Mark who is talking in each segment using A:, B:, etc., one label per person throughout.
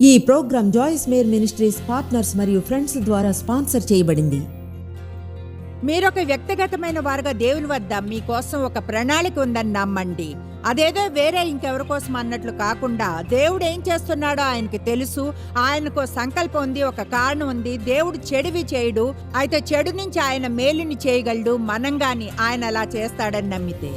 A: ఈ programme Joyce Meyer ministries partners మరియు friends ద్వారా స్పాన్సర్ చేయబడింది.
B: మీరొక వ్యక్తిగతమైన వారుగా దేవుని వద్ద మీకోసం ఒక ప్రణాళిక ఉందని నమ్మండి. అదేదో వేరే ఇంకెవరి కోసం అన్నట్లు కాకుండా దేవుడు ఏం చేస్తున్నాడో ఆయనకి తెలుసు. ఆయనకు సంకల్పం ఉంది, ఒక కారణం ఉంది. దేవుడు చెడువి చేయడు, అయితే చెడు నుంచి ఆయన మేలుని చేయగలడు. మనం గాని ఆయన అలా చేస్తాడని నమ్మితే.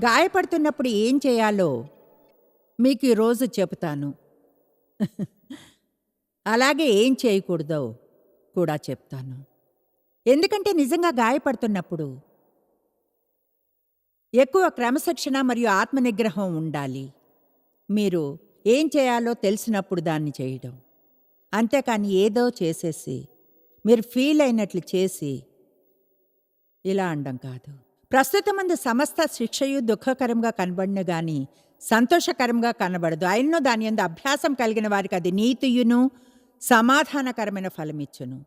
B: గాయపడుతున్నప్పుడు ఏం చేయాలో మీకు ఈరోజు చెబుతాను. అలాగే ఏం చేయకూడదో కూడా చెప్తాను. ఎందుకంటే నిజంగా గాయపడుతున్నప్పుడు ఎక్కువ క్రమశిక్షణ మరియు ఆత్మనిగ్రహం ఉండాలి. మీరు ఏం చేయాలో తెలిసినప్పుడు దాన్ని చేయడం, అంతేకాని ఏదో చేసేసి మీరు ఫీల్ అయినట్లు చేసి ఇలా అనడం కాదు. ప్రస్తుతమందు సమస్త శిక్షయు దుఃఖకరంగా కనబడిన గాని సంతోషకరంగా కనబడదు. అయినో దాని యందు అభ్యాసం కలిగిన వారికి అది నీతియును సమాధానకరమైన ఫలమిచ్చును.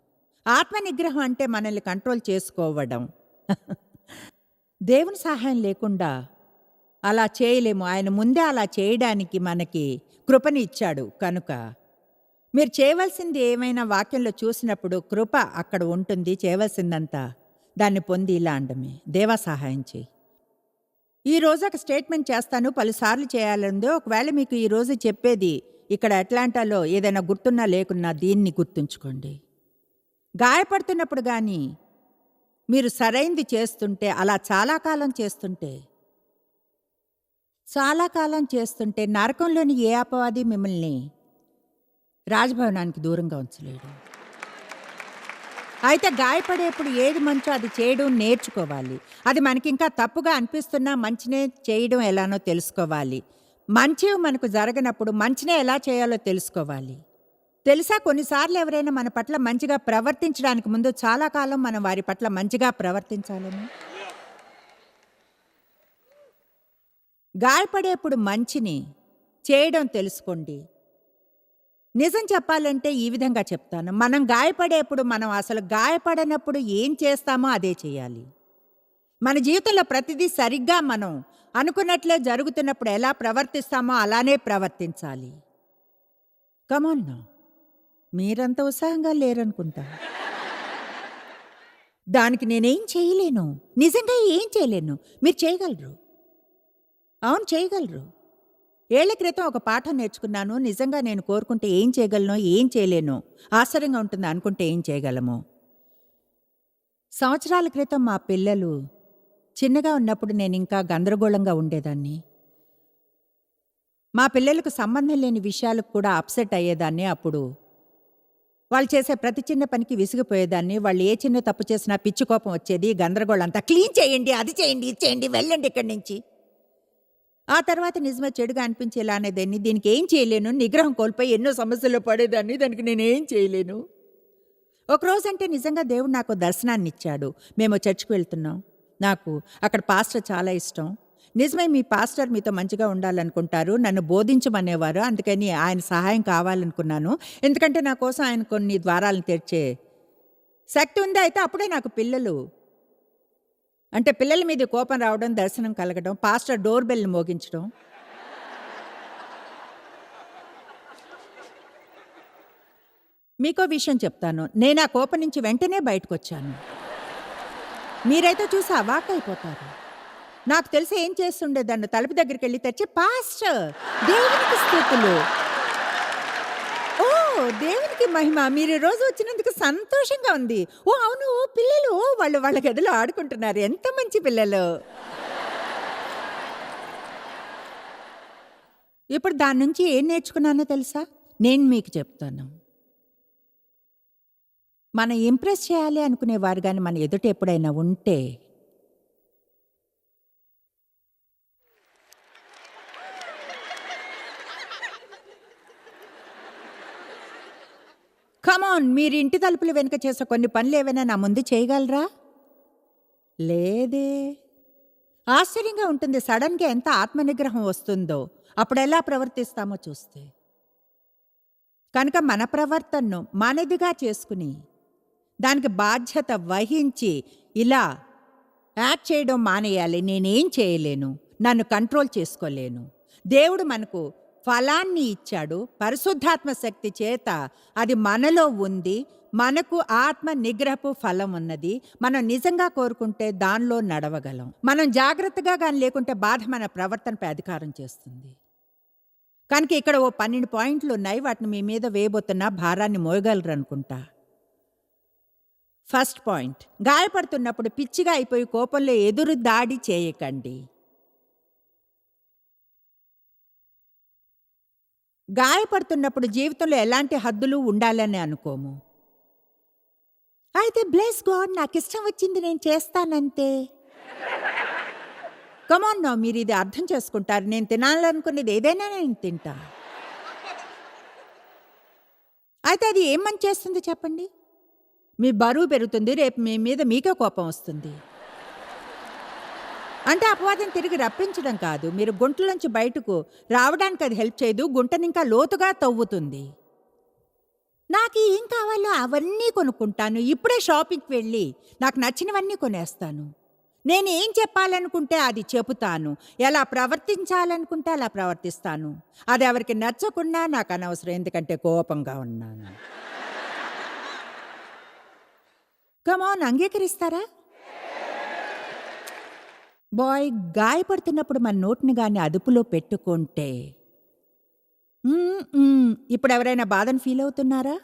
B: ఆత్మనిగ్రహం అంటే మనల్ని కంట్రోల్ చేసుకోవడం. దేవుని సహాయం లేకుండా అలా చేయలేము. ఆయన ముందే అలా చేయడానికి మనకి కృపని ఇచ్చాడు. కనుక మీరు చేయవలసింది ఏమైనా వాక్యంలో చూసినప్పుడు కృప అక్కడ ఉంటుంది. చేయవలసిందంతా దాన్ని పొంది ఇలా అండమే, దేవా సహాయం చేయి. ఈరోజు ఒక స్టేట్మెంట్ చేస్తాను, పలుసార్లు చేయాలందో. ఒకవేళ మీకు ఈరోజు చెప్పేది ఇక్కడ అట్లాంటాలో ఏదైనా గుర్తున్నా లేకున్నా దీన్ని గుర్తుంచుకోండి. గాయపడుతున్నప్పుడు కానీ మీరు సరైంది చేస్తుంటే, అలా చాలా కాలం చేస్తుంటే నరకంలోని ఏ అపవాది మిమ్మల్ని రాజభవనానికి దూరంగా ఉంచలేడు. అయితే గాయపడేప్పుడు ఏది మంచో అది చేయడం నేర్చుకోవాలి. అది మనకింకా తప్పుగా అనిపిస్తున్నా మంచినే చేయడం ఎలానో తెలుసుకోవాలి. మంచివి మనకు జరగనప్పుడు మంచినే ఎలా చేయాలో తెలుసుకోవాలి. తెలుసా, కొన్నిసార్లు ఎవరైనా మన పట్ల మంచిగా ప్రవర్తించడానికి ముందు చాలా కాలం మనం వారి పట్ల మంచిగా ప్రవర్తించాలని. గాయపడేప్పుడు మంచిని చేయడం తెలుసుకోండి. నిజం చెప్పాలంటే ఈ విధంగా చెప్తాను, మనం గాయపడేప్పుడు మనం అసలు గాయపడనప్పుడు ఏం చేస్తామో అదే చేయాలి. మన జీవితంలో ప్రతిదీ సరిగ్గా మనం అనుకున్నట్లే జరుగుతున్నప్పుడు ఎలా ప్రవర్తిస్తామో అలానే ప్రవర్తించాలి. కమాన్ నా, మీరంత ఉత్సాహంగా లేరనుకుంటా. దానికి నేనేం చేయలేను, నిజంగా ఏం చేయలేను. మీరు చేయగలరు. అవును, చేయగలరు. ఏళ్ల క్రితం ఒక పాఠం నేర్చుకున్నాను. నిజంగా నేను కోరుకుంటే ఏం చేయగలనో ఏం చేయలేనో, ఆశ్చర్యంగా ఉంటుంది అనుకుంటే ఏం చేయగలమో. సంవత్సరాల క్రితం మా పిల్లలు చిన్నగా ఉన్నప్పుడు నేను ఇంకా గందరగోళంగా ఉండేదాన్ని. మా పిల్లలకు సంబంధం లేని విషయాలకు కూడా అప్సెట్ అయ్యేదాన్ని. అప్పుడు వాళ్ళు చేసే ప్రతి చిన్న పనికి విసిగిపోయేదాన్ని. వాళ్ళు ఏ చిన్న తప్పు చేసినా పిచ్చి కోపం వచ్చేది. గందరగోళం అంతా, క్లీన్ చేయండి, అది చేయండి, ఇది చేయండి, వెళ్ళండి ఇక్కడి నుంచి. ఆ తర్వాత నిజమే చెడుగా అనిపించేలా అనేదాన్ని. దీనికి ఏం చేయలేను, నిగ్రహం కోల్పోయి ఎన్నో సమస్యల్లో పడేదాన్ని. దానికి నేనేం చేయలేను. ఒకరోజంటే నిజంగా దేవుడు నాకు దర్శనాన్ని ఇచ్చాడు. మేము చర్చికి వెళ్తున్నాం. నాకు అక్కడ పాస్టర్ చాలా ఇష్టం. నిజమే, మీ పాస్టర్ మీతో మంచిగా ఉండాలనుకుంటారు, నన్ను బోధించమనేవారు. అందుకని ఆయన సహాయం కావాలనుకున్నాను. ఎందుకంటే నా కోసం ఆయన కొన్ని ద్వారాలను తెరిచే శక్తి ఉంది. అయితే అప్పుడే నాకు పిల్లల మీద కోపం రావడం, దర్శనం కలగడం, పాస్టర్ డోర్ బెల్ని మోగించడం. మీకో విషయం చెప్తాను, నేను ఆ కోపం నుంచి వెంటనే బయటకు వచ్చాను. మీరైతే చూసి అవాక్కైపోతారు. నాకు తెలిసి ఏం చేస్తుండేదాన్ని, తలుపు దగ్గరికి వెళ్ళి తెచ్చి, పాస్టర్ దేవునికి స్తుతులు, ఓ దేవునికి మహిమ, మీరు ఈ రోజు వచ్చినందుకు సంతోషంగా ఉంది. ఓ అవును, ఓ పిల్లలు వాళ్ళు వాళ్ళ గదిలో ఆడుకుంటున్నారు, ఎంత మంచి పిల్లలు. ఇప్పుడు దాని నుంచి ఏం నేర్చుకున్నానో తెలుసా? నేను మీకు చెప్తాను. మనం ఇంప్రెస్ చేయాలి అనుకునేవారు కానీ మన ఎదుట ఎప్పుడైనా ఉంటే కమాన్, మీరు ఇంటి తలుపుల వెనుక చేసే కొన్ని పనులు ఏవైనా నా ముందు చేయగలరా? లేదే. ఆశ్చర్యంగా ఉంటుంది సడన్గా ఎంత ఆత్మనిగ్రహం వస్తుందో అప్పుడు ఎలా ప్రవర్తిస్తామో చూస్తే. కనుక మన ప్రవర్తనను మనదిగా చేసుకుని దానికి బాధ్యత వహించి ఇలా యాక్ట్ చేయడం మానేయాలి. నేనేం చేయలేను, నన్ను కంట్రోల్ చేసుకోలేను. దేవుడు మనకు ఫలాన్ని ఇచ్చాడు, పరిశుద్ధాత్మ శక్తి చేత అది మనలో ఉంది. మనకు ఆత్మ నిగ్రహపు ఫలం ఉన్నది. మనం నిజంగా కోరుకుంటే దానిలో నడవగలం. మనం జాగ్రత్తగా కానీ లేకుంటే బాధ మన ప్రవర్తనపై అధికారం చేస్తుంది. కనుక ఇక్కడ ఓ 12 పాయింట్లు ఉన్నాయి. వాటిని మీ మీద వేయబోతున్న భారాన్ని మోయగలరు అనుకుంటా. ఫస్ట్ పాయింట్, గాయపడుతున్నప్పుడు పిచ్చిగా అయిపోయి కోపంలో ఎదురు దాడి చేయకండి. గాయపడుతున్నప్పుడు జీవితంలో ఎలాంటి హద్దులు ఉండాలని అనుకోము. అయితే బ్లెస్ గాడ్, నాకు ఇష్టం వచ్చింది నేను చేస్తానంతే. కమాన్ నో, మీరు ఇది అర్థం చేసుకుంటారు. నేను తినాలనుకునేది ఏదైనా నేను తింటా. అయితే అది ఏం మంచి చేస్తుంది చెప్పండి? మీ బరువు పెరుగుతుంది, రేపు మీ మీద మీకే కోపం వస్తుంది. అంటే అపవాదం తిరిగి రప్పించడం కాదు, మీరు గుంటలోంచి బయటకు రావడానికి అది హెల్ప్ చేయదు, గుంటని ఇంకా లోతుగా తవ్వుతుంది. నాకు ఏం కావాలో అవన్నీ కొనుక్కుంటాను, ఇప్పుడే షాపింగ్కి వెళ్ళి నాకు నచ్చినవన్నీ కొనేస్తాను. నేను ఏం చెప్పాలనుకుంటే అది చెబుతాను, ఎలా ప్రవర్తించాలనుకుంటే అలా ప్రవర్తిస్తాను. అది ఎవరికి నచ్చకున్నా నాకు అనవసరం, ఎందుకంటే కోపంగా ఉన్నాను. కమాన్, అంగీకరిస్తారా? బాయ్, గాయపడుతున్నప్పుడు మన నోటిని కానీ అదుపులో పెట్టుకుంటే ఇప్పుడు ఎవరైనా బాధను ఫీల్ అవుతున్నారా?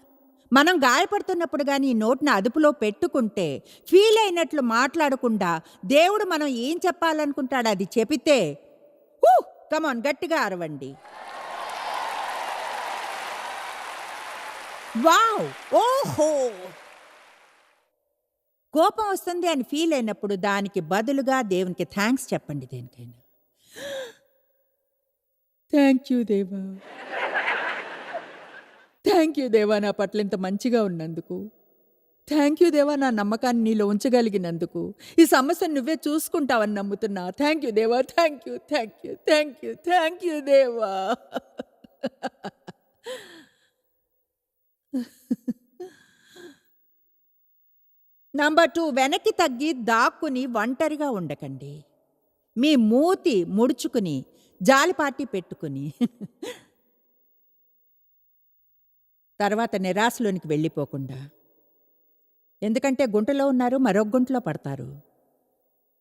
B: మనం గాయపడుతున్నప్పుడు కానీ ఈ నోటిని అదుపులో పెట్టుకుంటే, ఫీల్ అయినట్లు మాట్లాడకుండా దేవుడు మనం ఏం చెప్పాలనుకుంటాడో అది చెబితే కమాన్ గట్టిగా అరవండి. వావ్, ఓహో, కోపం వస్తుంది అని ఫీల్ అయినప్పుడు దానికి బదులుగా దేవునికి థ్యాంక్స్ చెప్పండి. దేనికైనా థ్యాంక్ యూ దేవా, థ్యాంక్ యూ దేవా, నా పట్ల ఇంత మంచిగా ఉన్నందుకు. థ్యాంక్ యూ దేవా, నా నమ్మకాన్ని నీలో ఉంచగలిగినందుకు. ఈ సమస్యను నువ్వే చూసుకుంటావని నమ్ముతున్నా. థ్యాంక్ యూ దేవా, thank you, thank you, thank you, thank you దేవా. నంబర్ 2, వెనక్కి తగ్గి దాక్కుని ఒంటరిగా ఉండకండి. మీ మూతి ముడుచుకుని జాలిపాటి పెట్టుకుని తర్వాత నిరాశలోనికి వెళ్ళిపోకుండా. ఎందుకంటే గుంటలో ఉన్నారు, మరొక గుంటలో పడతారు.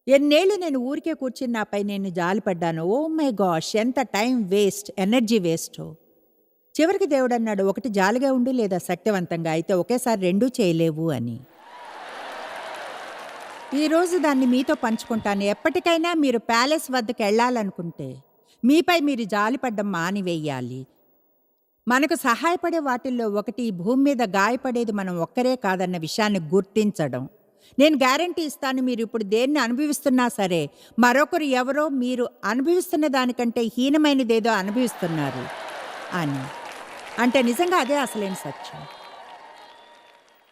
B: ఎన్నేళ్ళు నేను ఊరికే కూర్చుని నాపై నేను జాలిపడ్డాను. ఓ మై గాష్, ఎంత టైం వేస్ట్, ఎనర్జీ వేస్ట్. చివరికి దేవుడు అన్నాడు, ఒకటి జాలిగా ఉండు లేదా శక్తివంతంగా, అయితే ఒకేసారి రెండూ చేయలేవు అని. ఈరోజు దాన్ని మీతో పంచుకుంటాను. ఎప్పటికైనా మీరు ప్యాలెస్ వద్దకు వెళ్ళాలనుకుంటే మీపై మీరు జాలిపడ్డం మానివేయాలి. మనకు సహాయపడే వాటిల్లో ఒకటి ఈ భూమి మీద గాయపడేది మనం ఒక్కరే కాదన్న విషయాన్ని గుర్తించడం. నేను గ్యారంటీ ఇస్తాను, మీరు ఇప్పుడు దేన్ని అనుభవిస్తున్నా సరే మరొకరు ఎవరో మీరు అనుభవిస్తున్న దానికంటే హీనమైనదేదో అనుభవిస్తున్నారు అని. అంటే నిజంగా అదే అసలైన సత్యం.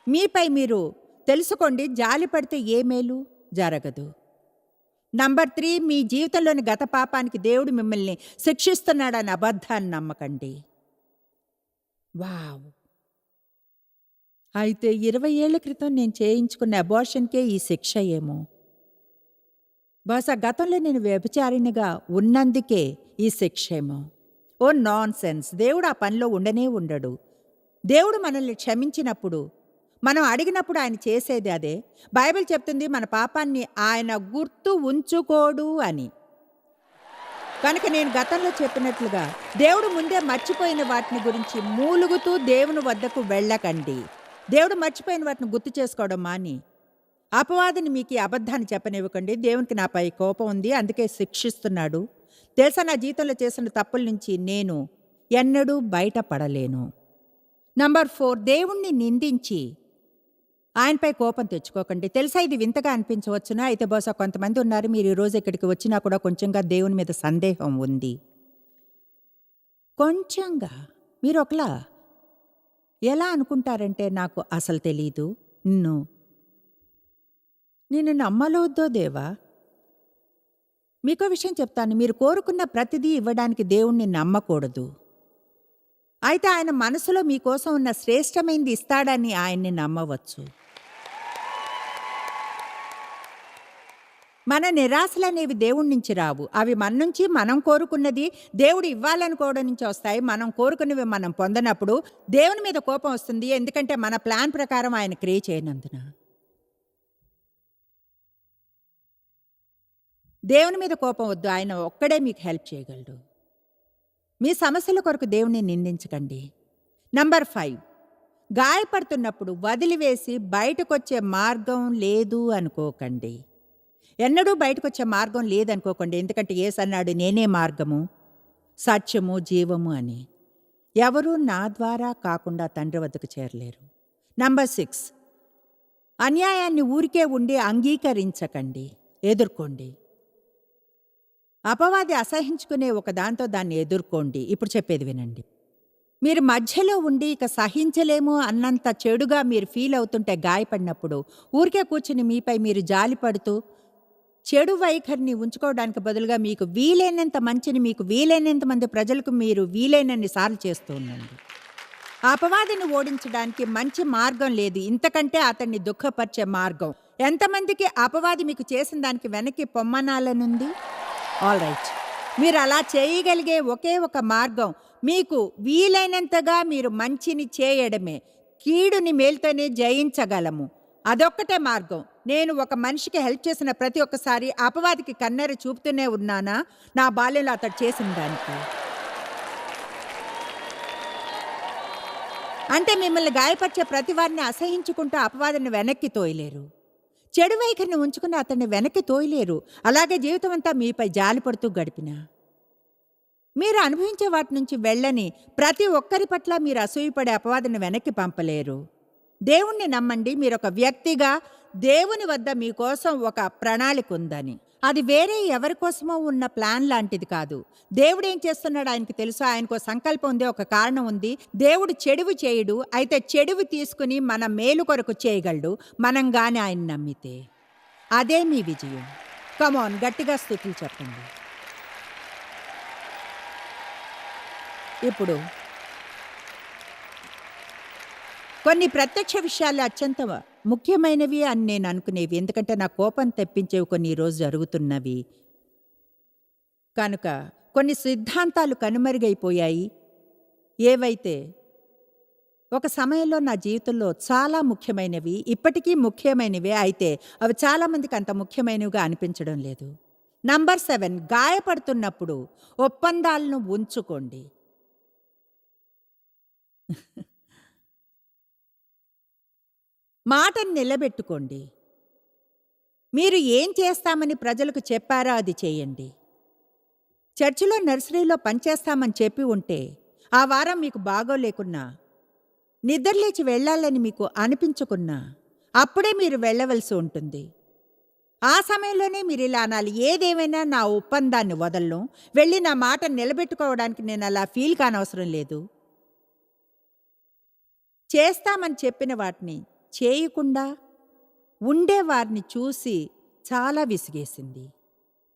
B: మీపై మీరు తెలుసుకోండి, జాలి పడితే ఏ మేలు జరగదు. నంబర్ 3, మీ జీవితంలోని గత పాపానికి దేవుడు మిమ్మల్ని శిక్షిస్తున్నాడని అబద్ధాన్ని నమ్మకండి. వావ్, అయితే 20 ఏళ్ల క్రితం నేను చేయించుకున్న అబార్షన్కే ఈ శిక్ష ఏమో. బహుశా గతంలో నేను వ్యభిచారిణిగా ఉన్నందుకే ఈ శిక్ష ఏమో. ఓ నాన్ సెన్స్, దేవుడు ఆ పనిలో ఉండనే ఉండడు. దేవుడు మనల్ని క్షమించినప్పుడు, మనం అడిగినప్పుడు ఆయన చేసేది అదే. బైబిల్ చెప్తుంది మన పాపాన్ని ఆయన గుర్తు ఉంచుకోడు అని. కనుక నేను గతంలో చెప్పినట్లుగా దేవుడు ముందే మర్చిపోయిన వాటిని గురించి మూలుగుతూ దేవుని వద్దకు వెళ్ళకండి. దేవుడు మర్చిపోయిన వాటిని గుర్తు చేసుకోవడం మాని అపవాదిని మీకు ఈ అబద్ధాన్ని చెప్పనివ్వకండి. దేవునికి నాపై కోపం ఉంది, అందుకే శిక్షిస్తున్నాడు. తెలుసా, నా జీవితంలో చేసిన తప్పుల నుంచి నేను ఎన్నడూ బయటపడలేను. నంబర్ 4, దేవుణ్ణి నిందించి ఆయనపై కోపం తెచ్చుకోకండి. తెలుసా, ఇది వింతగా అనిపించవచ్చునా? అయితే బహుశా కొంతమంది ఉన్నారు, మీరు ఈరోజు ఇక్కడికి వచ్చినా కూడా కొంచెంగా దేవుని మీద సందేహం ఉంది. కొంచెంగా మీరు ఒకలా ఎలా అనుకుంటారంటే, నాకు అసలు తెలీదు, నేను నమ్మలో వద్దో దేవా. మీకో విషయం చెప్తాను, మీరు కోరుకున్న ప్రతిదీ ఇవ్వడానికి దేవుణ్ణి నమ్మకూడదు. అయితే ఆయన మనసులో మీకోసం ఉన్న శ్రేష్టమైనది ఇస్తాడని ఆయన్ని నమ్మవచ్చు. మన నిరాశలనేవి దేవుడి నుంచి రావు. అవి మన నుంచి మనం కోరుకున్నది దేవుడు ఇవ్వాలనుకోవడం నుంచి వస్తాయి. మనం కోరుకున్నవి మనం పొందనప్పుడు దేవుని మీద కోపం వస్తుంది. ఎందుకంటే మన ప్లాన్ ప్రకారం ఆయన క్రియ చేయనందున. దేవుని మీద కోపం వద్దు. ఆయన ఒక్కడే మీకు హెల్ప్ చేయగలడు. మీ సమస్యల కొరకు దేవుని నిందించకండి. నంబర్ 5, గాయపడుతున్నప్పుడు వదిలివేసి బయటకొచ్చే మార్గం లేదు అనుకోకండి. ఎన్నడూ బయటకొచ్చే మార్గం లేదనుకోకండి. ఎందుకంటే యేసు అన్నాడు, నేనే మార్గము, సత్యము, జీవము అని. ఎవరూ నా ద్వారా కాకుండా తండ్రి వద్దకు చేరలేరు. నంబర్ 6, అన్యాయాన్ని ఊరికే ఉండి అంగీకరించకండి, ఎదుర్కోండి. అపవాది అసహించుకునే ఒక దాంతో దాన్ని ఎదుర్కోండి. ఇప్పుడు చెప్పేది వినండి. మీరు మధ్యలో ఉండి ఇక సహించలేము అన్నంత చెడుగా మీరు ఫీల్ అవుతుంటే, గాయపడినప్పుడు ఊరికే కూర్చుని మీపై మీరు జాలిపడుతూ చెడు వైఖరిని ఉంచుకోవడానికి బదులుగా మీకు వీలైనంత మంచిని మీకు వీలైనంత మంది ప్రజలకు మీరు వీలైనన్ని సార్లు చేస్తూ ఉండండి. అపవాదిని ఓడించడానికి మంచి మార్గం లేదు, ఇంతకంటే అతన్ని దుఃఖపరిచే మార్గం. ఎంతమందికి అపవాది మీకు చేసిన దానికి వెనక్కి పొమ్మనాలనుంది? ఆల్ రైట్, మీరు అలా చేయగలిగే ఒకే ఒక మార్గం మీకు వీలైనంతగా మీరు మంచిని చేయడమే. కీడుని మేలుతోనే జయించగలము. అదొక్కటే మార్గం. నేను ఒక మనిషికి హెల్ప్ చేసిన ప్రతి ఒక్కసారి అపవాదికి కన్నెర చూపుతూనే ఉన్నానా నా బాల్యంలో అతడు చేసిన దానికి. అంటే మిమ్మల్ని గాయపరిచే ప్రతి వారిని అసహించుకుంటూ అపవాదిని వెనక్కి తోయలేరు. చెడు వైఖరిని ఉంచుకుని అతన్ని వెనక్కి తోయలేరు. అలాగే జీవితం అంతా మీపై జాలిపడుతూ గడిపినా మీరు అనుభవించే వాటి నుంచి వెళ్ళని ప్రతి ఒక్కరి పట్ల మీరు అసూయపడే అపవాదిని వెనక్కి పంపలేరు. దేవుణ్ణి నమ్మండి. మీరు ఒక వ్యక్తిగా దేవుని వద్ద మీకోసం ఒక ప్రణాళిక ఉందని. అది వేరే ఎవరి కోసమో ఉన్న ప్లాన్ లాంటిది కాదు. దేవుడు ఏం చేస్తున్నాడు ఆయనకి తెలుసు. ఆయనకు సంకల్పం ఉంది, ఒక కారణం ఉంది. దేవుడు చెడువు చేయడు. అయితే చెడువు తీసుకుని మన మేలు కొరకు చేయగలడు, మనం గాని ఆయన నమ్మితే. అదే మీ విజయం. కమాన్, గట్టిగా స్తుతులు చెప్పండి. ఇప్పుడు కొన్ని ప్రత్యక్ష విషయాలు అత్యంత ముఖ్యమైనవి అని నేను అనుకునేవి. ఎందుకంటే నా కోపం తెప్పించేవి కొన్ని ఈరోజు జరుగుతున్నవి కనుక కొన్ని సిద్ధాంతాలు కనుమరుగైపోయాయి. ఏవైతే ఒక సమయంలో నా జీవితంలో చాలా ముఖ్యమైనవి, ఇప్పటికీ ముఖ్యమైనవే, అయితే అవి చాలామందికి అంత ముఖ్యమైనవిగా అనిపించడం లేదు. నంబర్ 7, గాయపడుతున్నప్పుడు ఒప్పందాలను ఉంచుకోండి. మాటను నిలబెట్టుకోండి. మీరు ఏం చేస్తామని ప్రజలకు చెప్పారో అది చేయండి. చర్చిలో నర్సరీలో పనిచేస్తామని చెప్పి ఉంటే ఆ వారం మీకు బాగోలేకున్నా, నిద్రలేచి వెళ్ళాలని మీకు అనిపించుకున్నా అప్పుడే మీరు వెళ్ళవలసి ఉంటుంది. ఆ సమయంలోనే మీరు ఇలా అనాలి, ఏదేమైనా నా ఒప్పందాన్ని వదలను, వెళ్ళి నా మాట నిలబెట్టుకోవడానికి నేను అలా ఫీల్ కానవసరం లేదు. చేస్తామని చెప్పిన వాటిని చేయకుండా ఉండేవారిని చూసి చాలా విసిగేసింది.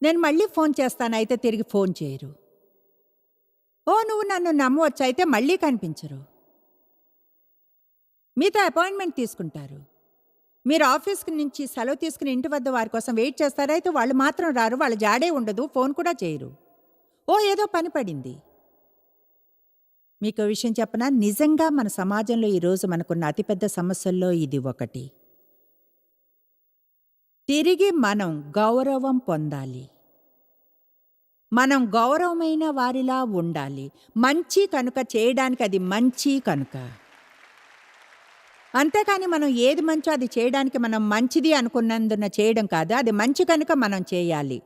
B: నేను మళ్ళీ ఫోన్ చేస్తాను, అయితే తిరిగి ఫోన్ చేయరు. ఓ నువ్వు నన్ను నమ్మవచ్చు, అయితే మళ్ళీ కనిపించరు. మీతో అపాయింట్మెంట్ తీసుకుంటారు. మీరు ఆఫీస్కి నుంచి సెలవు తీసుకుని ఇంటి వద్ద వారి కోసం వెయిట్ చేస్తారా, అయితే వాళ్ళు మాత్రం రారు, వాళ్ళ జాడే ఉండదు, ఫోన్ కూడా చేయరు. ఓ ఏదో పని పడింది. మీకు విషయం చెప్పనా, నిజంగా మన సమాజంలో ఈరోజు మనకున్న అతిపెద్ద సమస్యల్లో ఇది ఒకటి. తిరిగి మనం గౌరవం పొందాలి. మనం గౌరవమైన వారిలా ఉండాలి. మంచి కనుక చేయడానికి అది మంచి కనుక. అంతేకాని మనం ఏది మంచో అది చేయడానికి మనం మంచిది అనుకున్నందున చేయడం కాదు. అది మంచి కనుక మనం చేయాలి.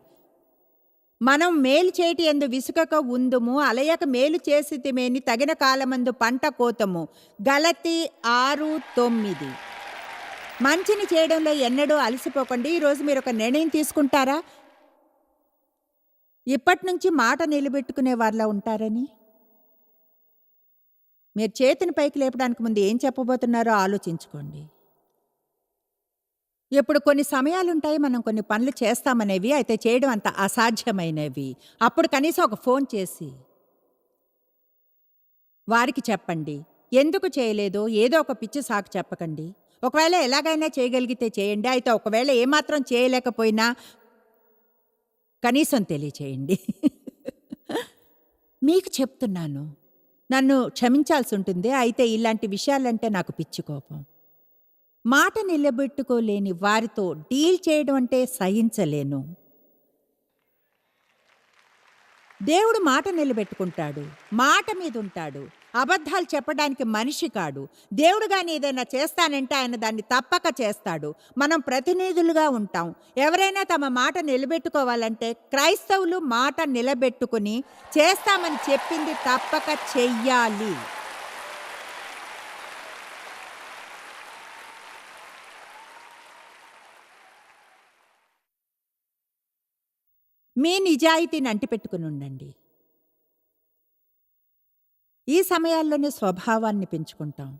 B: మనం మేలు చేటి ఎందు విసుకక ఉందుము, అలయక మేలు చేసితిమేని తగిన కాలమందు పంట కోతము. గలతీ 6:9. మంచిని చేయడంలో ఎన్నడూ అలసిపోకండి. ఈరోజు మీరు ఒక నిర్ణయం తీసుకుంటారా, ఇప్పటి నుంచి మాట నిలబెట్టుకునే వారిలా ఉంటారని? మీరు చేతిని పైకి లేపడానికి ముందు ఏం చెప్పబోతున్నారో ఆలోచించుకోండి. ఇప్పుడు కొన్ని సమయాలుంటాయి మనం కొన్ని పనులు చేస్తామనేవి, అయితే చేయడం అంత అసాధ్యమైనవి. అప్పుడు కనీసం ఒక ఫోన్ చేసి వారికి చెప్పండి. ఎందుకు చేయలేదో ఏదో ఒక పిచ్చి సాకు చెప్పకండి. ఒకవేళ ఎలాగైనా చేయగలిగితే చేయండి. అయితే ఒకవేళ ఏమాత్రం చేయలేకపోయినా కనీసం తెలియచేయండి. మీకు చెప్తున్నాను. నన్ను క్షమించాల్సి ఉంటుంది. అయితే ఇలాంటి విషయాలంటే నాకు పిచ్చి కోపం. మాట నిలబెట్టుకోలేని వారితో డీల్ చేయడం అంటే సహించలేను. దేవుడు మాట నిలబెట్టుకుంటాడు. మాట మీద ఉంటాడు. అబద్ధాలు చెప్పడానికి మనిషి కాడు. దేవుడు గాని ఏదైనా చేస్తానంటే ఆయన దాన్ని తప్పక చేస్తాడు. మనం ప్రతినిధులుగా ఉంటాం. ఎవరైనా తమ మాట నిలబెట్టుకోవాలంటే క్రైస్తవులు మాట నిలబెట్టుకుని చేస్తామని చెప్పింది తప్పక చెయ్యాలి. మీ నిజాయితీని అంటిపెట్టుకుని ఉండండి. ఈ సమయాల్లోనే స్వభావాన్ని పెంచుకుంటాం.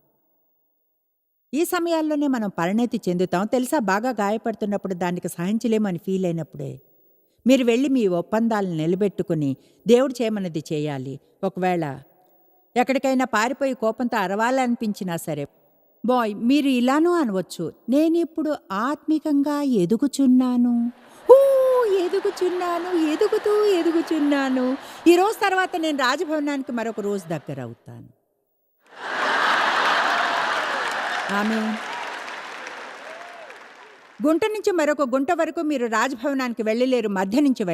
B: ఈ సమయాల్లోనే మనం పరిణతి చెందుతాం. తెలుసా, బాగా గాయపడుతున్నప్పుడు దానికి సహించలేమని ఫీల్ అయినప్పుడే మీరు వెళ్ళి మీ ఒప్పందాలను నిలబెట్టుకుని దేవుడు చేయమన్నది చేయాలి. ఒకవేళ ఎక్కడికైనా పారిపోయి కోపంతో అరవాలనిపించినా సరే, మీరు ఇలానూ అనవచ్చు, నేనిప్పుడు ఆత్మికంగా ఎదుగుచున్నాను, ఎదుగుచున్నాను. ఈ రోజు తర్వాత నేను రాజభవనానికి మరొక రోజు దగ్గర అవుతాను. ఆమేన్. గుంట నుంచి మరొక గుంట వరకు మీరు రాజభవనానికి వెళ్ళలేరు మధ్య నుంచి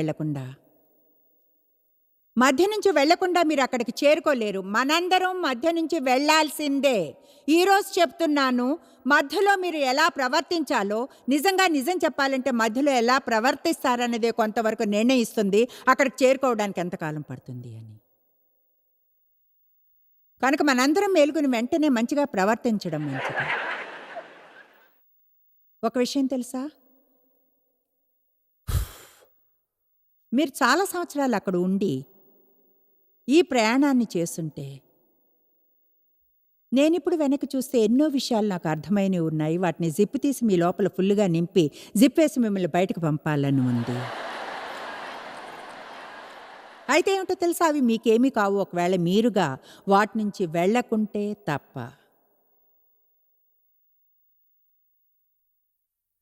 B: వెళ్లకుండా మీరు అక్కడికి చేరుకోలేరు. మనందరం మధ్య నుంచి వెళ్లాల్సిందే. ఈరోజు చెప్తున్నాను, మధ్యలో మీరు ఎలా ప్రవర్తించాలో, నిజం చెప్పాలంటే మధ్యలో ఎలా ప్రవర్తిస్తారన్నదే కొంతవరకు నిర్ణయిస్తుంది అక్కడికి చేరుకోవడానికి ఎంతకాలం పడుతుంది అని. కనుక మనందరం మేలుకుని వెంటనే మంచిగా ప్రవర్తించడం మంచిది. ఒక విషయం తెలుసా, మీరు చాలా సంవత్సరాలు అక్కడ ఉండి ఈ ప్రయాణాన్ని చేస్తుంటే, నేనిప్పుడు వెనక్కి చూస్తే ఎన్నో విషయాలు నాకు అర్థమైనవి ఉన్నాయి. వాటిని జిప్ తీసి మీ లోపల ఫుల్లుగా నింపి జిప్ వేసి మిమ్మల్ని బయటకు పంపాలని ఉంది. అయితే ఏమిటో తెలుసా, అవి మీకేమీ కావు ఒకవేళ మీరుగా వాటి నుంచి వెళ్ళకుంటే తప్ప.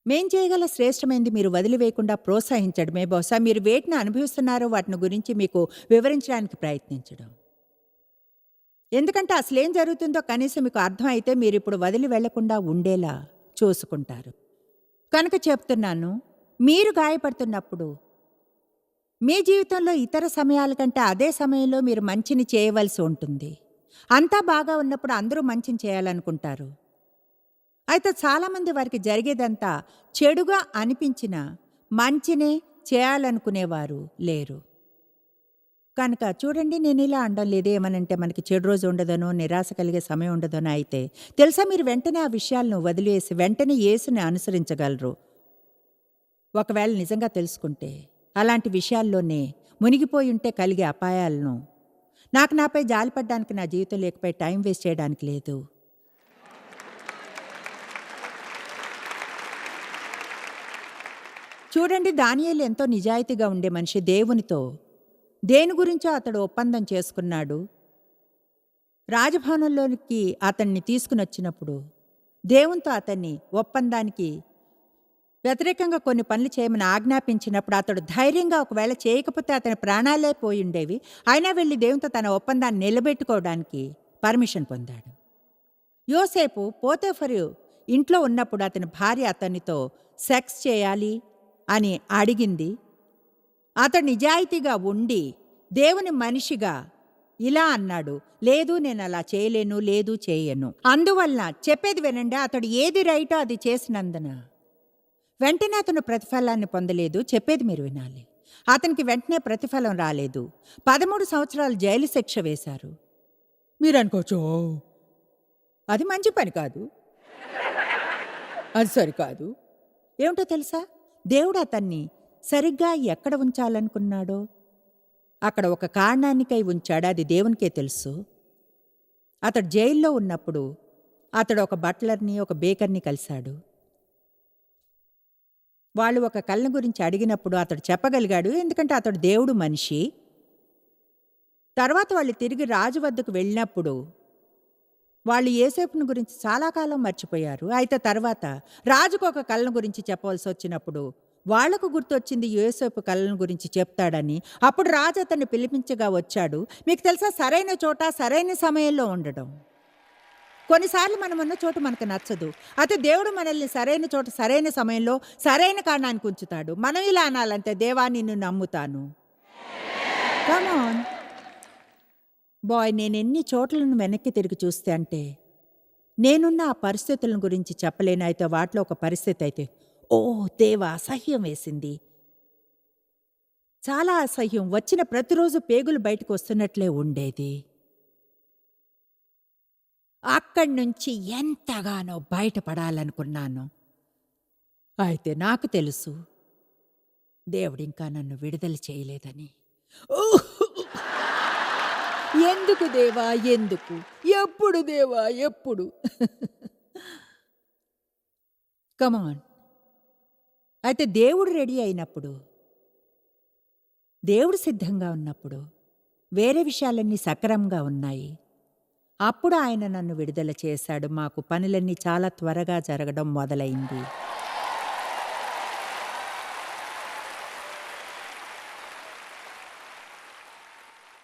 B: మేం చేయగల శ్రేష్టమైంది మీరు వదిలివేయకుండా ప్రోత్సహించడమే. బహుశా మీరు వేటిని అనుభవిస్తున్నారో వాటిని గురించి మీకు వివరించడానికి ప్రయత్నించడం. ఎందుకంటే అసలేం జరుగుతుందో కనీసం మీకు అర్థం అయితే మీరు ఇప్పుడు వదిలి వెళ్లకుండా ఉండేలా చూసుకుంటారు. కనుక చెప్తున్నాను, మీరు గాయపడుతున్నప్పుడు మీ జీవితంలో ఇతర సమయాల కంటే అదే సమయంలో మీరు మంచిని చేయవలసి ఉంటుంది. అంతా బాగా ఉన్నప్పుడు అందరూ మంచిని చేయాలనుకుంటారు. అయితే చాలామంది వారికి జరిగేదంతా చెడుగా అనిపించిన మంచినే చేయాలనుకునేవారు లేరు. కనుక చూడండి, నేను ఇలా అనడం లేదు ఏమనంటే మనకి చెడు రోజు ఉండదనో నిరాశ కలిగే సమయం ఉండదనో. అయితే తెలుసా, మీరు వెంటనే ఆ విషయాలను వదిలేసి వెంటనే యేసుని అనుసరించగలరు. ఒకవేళ నిజంగా తెలుసుకుంటే అలాంటి విషయాల్లోనే మునిగిపోయి ఉంటే కలిగే అపాయాలను, నాపై జాలిపడ్డానికి నా జీవితం లేకపోయి టైం వేస్ట్ చేయడానికి లేదు. చూడండి, దానియేలు ఎంతో నిజాయితీగా ఉండే మనిషి. దేవునితో దేని గురించో అతడు ఒప్పందం చేసుకున్నాడు. రాజభవనంలోనికి అతన్ని తీసుకుని వచ్చినప్పుడు దేవునితో అతన్ని ఒప్పందానికి వ్యతిరేకంగా కొన్ని పనులు చేయమని ఆజ్ఞాపించినప్పుడు అతడు ధైర్యంగా, ఒకవేళ చేయకపోతే అతని ప్రాణాలే పోయి ఉండేవి, అయినా వెళ్ళి దేవునితో తన ఒప్పందాన్ని నిలబెట్టుకోవడానికి పర్మిషన్ పొందాడు. యోసేపు పోతేఫరు ఇంట్లో ఉన్నప్పుడు అతని భార్య అతనితో సెక్స్ చేయాలి అని అడిగింది. అతడు నిజాయితీగా ఉండి దేవుని మనిషిగా ఇలా అన్నాడు, లేదు నేను అలా చేయలేను, లేదు చేయను. అందువల్ల చెప్పేది వినండి, అతడు ఏది రైటో అది చేసినందున వెంటనే అతను ప్రతిఫలాన్ని పొందలేదు. చెప్పేది మీరు వినాలి. అతనికి వెంటనే ప్రతిఫలం రాలేదు. 13 సంవత్సరాలు జైలు శిక్ష వేశారు. మీరు అనుకోవచ్చు, అది మంచి పని కాదు, అది సరికాదు. ఏమిటో తెలుసా, దేవుడు అతన్ని సరిగ్గా ఎక్కడ ఉంచాలనుకున్నాడో అక్కడ ఒక కారణానికై ఉంచాడు. అది దేవునికే తెలుసు. అతడు జైల్లో ఉన్నప్పుడు అతడు ఒక బట్లర్ని, ఒక బేకర్ని కలిశాడు. వాళ్ళు ఒక కళ్ళ గురించి అడిగినప్పుడు అతడు చెప్పగలిగాడు, ఎందుకంటే అతడు దేవుడు మనిషి. తర్వాత వాళ్ళు తిరిగి రాజు వద్దకు వెళ్ళినప్పుడు వాళ్ళు యోసేపుని గురించి చాలా కాలం మర్చిపోయారు. అయితే తర్వాత రాజుకు ఒక కళను గురించి చెప్పవలసి వచ్చినప్పుడు వాళ్లకు గుర్తొచ్చింది యోసేపు కళను గురించి చెప్తాడని. అప్పుడు రాజు అతన్ని పిలిపించగా వచ్చాడు. మీకు తెలుసా, సరైన చోట సరైన సమయంలో ఉండడం. కొన్నిసార్లు మనం ఉన్న చోటు మనకు నచ్చదు. అయితే దేవుడు మనల్ని సరైన చోట సరైన సమయంలో సరైన కారణానికి ఉంచుతాడు. మనం ఇలా అనాలంటే, దేవా నిన్ను నమ్ముతాను. కమాన్ బాయ్, నేను ఎన్ని చోట్లను వెనక్కి తిరిగి చూస్తే అంటే నేనున్న ఆ పరిస్థితులను గురించి చెప్పలేను. అయితే వాటిలో ఒక పరిస్థితి అయితే, ఓ దేవా, అసహ్యం వేసింది, చాలా అసహ్యం. వచ్చిన ప్రతిరోజు పేగులు బయటకు వస్తున్నట్లే ఉండేది. అక్కడి నుంచి ఎంతగానో బయటపడాలనుకున్నాను. అయితే నాకు తెలుసు దేవుడింకా నన్ను విడుదల చేయలేదని. ఎందుకు దేవా, ఎందుకు? ఎప్పుడు దేవా, ఎప్పుడు? కమాన్. అయితే దేవుడు రెడీ అయినప్పుడు, దేవుడు సిద్ధంగా ఉన్నప్పుడు, వేరే విషయాలన్నీ సక్రమంగా ఉన్నాయి. అప్పుడు ఆయన నన్ను విడుదల చేశాడు. మాకు పనులన్నీ చాలా త్వరగా జరగడం మొదలైంది.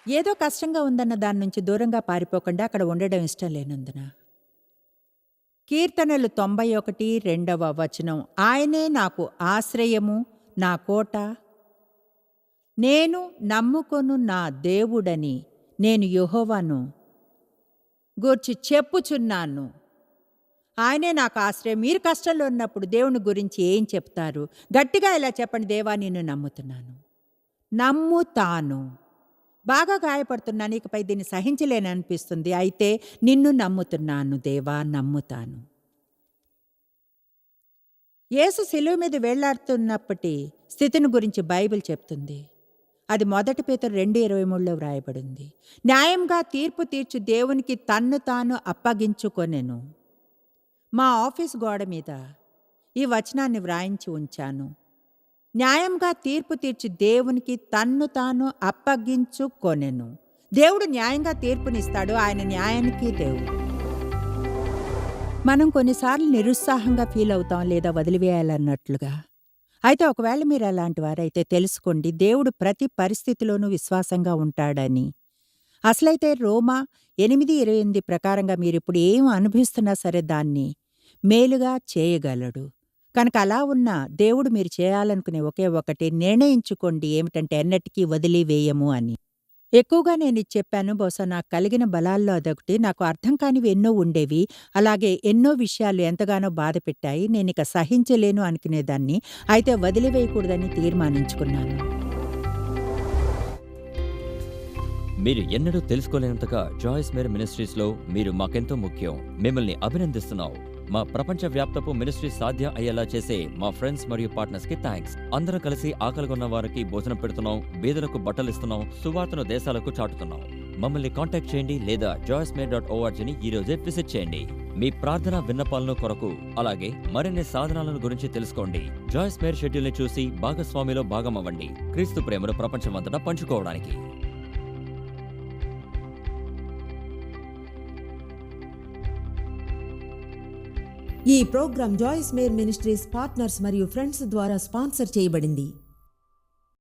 B: ఏదో కష్టంగా ఉందన్న దాని నుంచి దూరంగా పారిపోకుండా అక్కడ ఉండడం ఇష్టం లేనందున. కీర్తనలు 91:2 ఆయనే నాకు ఆశ్రయము, నా కోట, నేను నమ్ముకొను నా దేవుడని నేను యెహోవాను గూర్చి చెప్పుచున్నాను. ఆయనే నాకు ఆశ్రయం. మీరు కష్టంలో ఉన్నప్పుడు దేవుని గురించి ఏం చెప్తారు? గట్టిగా ఇలా చెప్పండి, దేవా నిన్ను నమ్ముతున్నాను, నమ్ముతాను. బాగా గాయపడుతున్నాను, ఇకపై దీన్ని సహించలేననిపిస్తుంది. అయితే నిన్ను నమ్ముతున్నాను దేవా, నమ్ముతాను. యేసు శిలువ మీద వేళ్లాడుతున్నప్పటి స్థితిని గురించి బైబిల్ చెప్తుంది. అది 1 పేతురు 2:23 వ్రాయబడింది. న్యాయంగా తీర్పు తీర్చు దేవునికి తన్ను తాను అప్పగించుకొనెను. మా ఆఫీస్ గోడ మీద ఈ వచనాన్ని వ్రాయించి ఉంచాను. న్యాయంగా తీర్పు తీర్చి దేవునికి తన్ను తాను అప్పగించుకొనెను. దేవుడు న్యాయంగా తీర్పునిస్తాడు. ఆయన న్యాయానికి దేవుడు. మనం కొన్నిసార్లు నిరుత్సాహంగా ఫీల్ అవుతాం, లేదా వదిలివేయాలన్నట్లుగా. అయితే ఒకవేళ మీరు అలాంటి వారైతే తెలుసుకోండి, దేవుడు ప్రతి పరిస్థితిలోనూ విశ్వాసంగా ఉంటాడని. అసలైతే రోమా 8:28 ప్రకారంగా మీరిప్పుడు ఏం అనుభవిస్తున్నా సరే దాన్ని మేలుగా చేయగలడు. కనుక అలా ఉన్న దేవుడు మీరు చేయాలనుకునే ఒకే ఒకటి నిర్ణయించుకోండి, ఏమిటంటే ఎన్నటికీ వదిలివేయము అని. ఎక్కువగా నేను ఇది చెప్పాను, బహుశా నాకు కలిగిన బలాల్లో అదొకటి. నాకు అర్థం కానివి ఎన్నో ఉండేవి. అలాగే ఎన్నో విషయాలు ఎంతగానో బాధ పెట్టాయి. నేనిక సహించలేను అనుకునేదాన్ని. అయితే వదిలివేయకూడదని తీర్మానించుకున్నాను.
C: మీరు ఎన్నడూ తెలుసుకోలేనంతగా జాయిస్ మేరీ మినిస్ట్రీస్లో మీరు మాకెంతో ముఖ్యం. మిమ్మల్ని అభినందిస్తున్నాం. మా ప్రపంచవ్యాప్తపు మినిస్ట్రీ సాధ్యం అయ్యేలా చేసే మా ఫ్రెండ్స్ మరియు పార్ట్నర్స్ కి థ్యాంక్స్. అందరం కలిసి ఆకలిగొన్న వారికి భోజనం పెడుతున్నాం, బీదలకు బట్టలిస్తున్నాం, సువార్తను దేశాలకు చాటుతున్నాం. మమ్మల్ని కాంటాక్ట్ చేయండి లేదా joycemery.orgని ఈ రోజే విజిట్ చేయండి. మీ ప్రార్థన విన్నపాలను కొరకు, అలాగే మరిన్ని సాధనాలను గురించి తెలుసుకోండి. జాయిస్ మేరీ షెడ్యూల్ని చూసి భాగస్వామిలో భాగమవ్వండి, క్రీస్తు ప్రేమను ప్రపంచమంతటా పంచుకోవడానికి.
A: ఈ programme Joyce Meyer ministries partners మరియు ఫ్రెండ్స్ ద్వారా స్పాన్సర్ చేయబడింది.